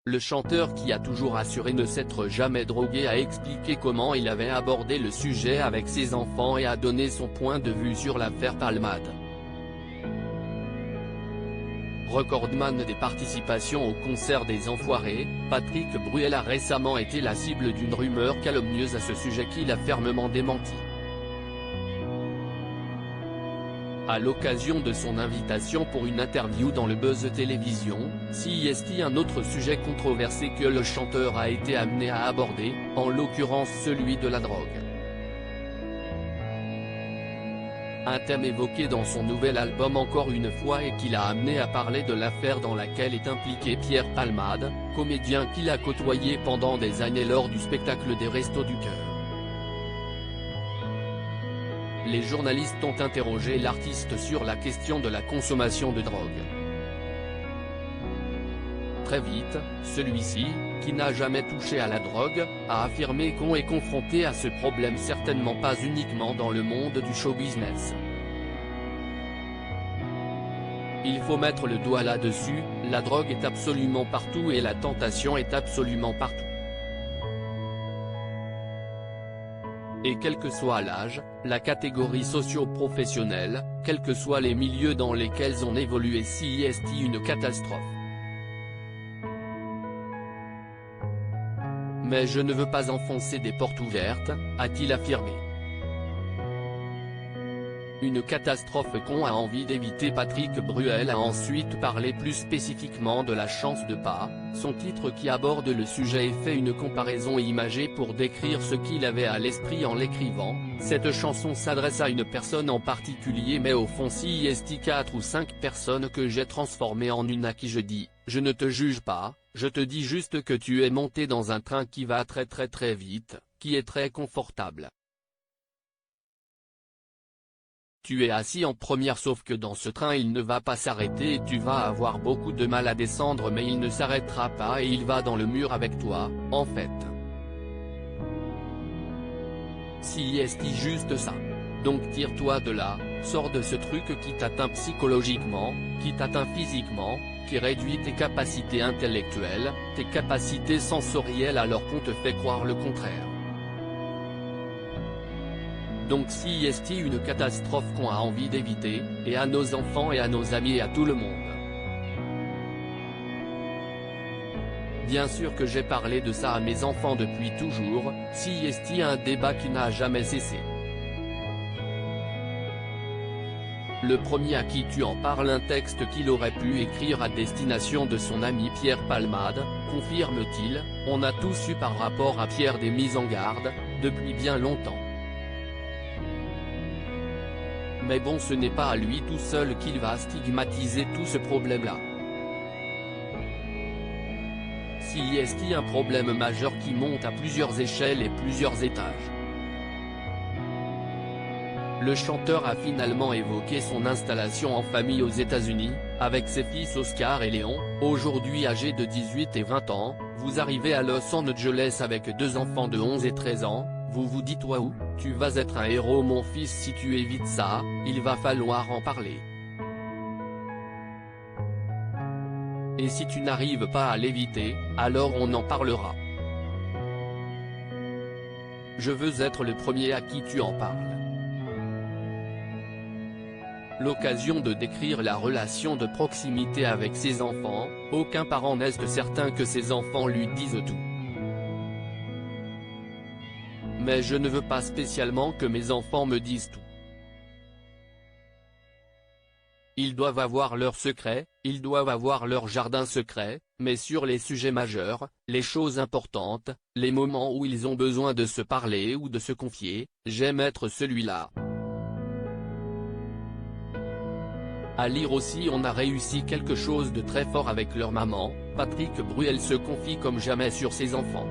Le chanteur, qui a toujours assuré ne s'être jamais drogué, a expliqué comment il avait abordé le sujet avec ses enfants et a donné son point de vue sur l'affaire Palmade. Recordman des participations au concert des Enfoirés, Patrick Bruel a récemment été la cible d'une rumeur calomnieuse à ce sujet qu'il a fermement démenti. À l'occasion de son invitation pour une interview dans le Buzz Télévision, CIST, un autre sujet controversé que le chanteur a été amené à aborder, en l'occurrence celui de la drogue. Un thème évoqué dans son nouvel album encore une fois et qui l'a amené à parler de l'affaire dans laquelle est impliqué Pierre Palmade, comédien qu'il a côtoyé pendant des années lors du spectacle des Restos du Cœur. Les journalistes ont interrogé l'artiste sur la question de la consommation de drogue. Très vite, celui-ci, qui n'a jamais touché à la drogue, a affirmé qu'on est confronté à ce problème certainement pas uniquement dans le monde du show business. Il faut mettre le doigt là-dessus, la drogue est absolument partout et la tentation est absolument partout. Et quel que soit l'âge, la catégorie socio-professionnelle, quels que soient les milieux dans lesquels on évolue, CIST une catastrophe. Mais je ne veux pas enfoncer des portes ouvertes, a-t-il affirmé. Une catastrophe qu'on a envie d'éviter. Patrick Bruel a ensuite parlé plus spécifiquement de La chance de pas, son titre qui aborde le sujet et fait une comparaison imagée pour décrire ce qu'il avait à l'esprit en l'écrivant. Cette chanson s'adresse à une personne en particulier, mais au fond CIST 4 ou 5 personnes que j'ai transformées en une à qui je dis, je ne te juge pas, je te dis juste que tu es monté dans un train qui va très vite, qui est très confortable. Tu es assis en première, sauf que dans ce train il ne va pas s'arrêter et tu vas avoir beaucoup de mal à descendre, mais il ne s'arrêtera pas et il va dans le mur avec toi, en fait. CIST juste ça. Donc tire-toi de là, sors de ce truc qui t'atteint psychologiquement, qui t'atteint physiquement, qui réduit tes capacités intellectuelles, tes capacités sensorielles alors qu'on te fait croire le contraire. Donc CIST une catastrophe qu'on a envie d'éviter, et à nos enfants et à nos amis et à tout le monde. Bien sûr que j'ai parlé de ça à mes enfants depuis toujours, CIST un débat qui n'a jamais cessé. Le premier à qui tu en parles, un texte qu'il aurait pu écrire à destination de son ami Pierre Palmade, confirme-t-il, on a tous eu par rapport à Pierre des mises en garde, depuis bien longtemps. Mais bon, ce n'est pas à lui tout seul qu'il va stigmatiser tout ce problème-là. CIST un problème majeur qui monte à plusieurs échelles et plusieurs étages. Le chanteur a finalement évoqué son installation en famille aux États-Unis, avec ses fils Oscar et Léon, aujourd'hui âgés de 18 et 20 ans, vous arrivez à Los Angeles avec 2 enfants de 11 et 13 ans, vous vous dites waouh, tu vas être un héros mon fils si tu évites ça, il va falloir en parler. Et si tu n'arrives pas à l'éviter, alors on en parlera. Je veux être le premier à qui tu en parles. L'occasion de décrire la relation de proximité avec ses enfants, aucun parent n'est certain que ses enfants lui disent tout. Mais je ne veux pas spécialement que mes enfants me disent tout. Ils doivent avoir leurs secrets, ils doivent avoir leur jardin secret, mais sur les sujets majeurs, les choses importantes, les moments où ils ont besoin de se parler ou de se confier, j'aime être celui-là. À lire aussi, on a réussi quelque chose de très fort avec leur maman. Patrick Bruel se confie comme jamais sur ses enfants.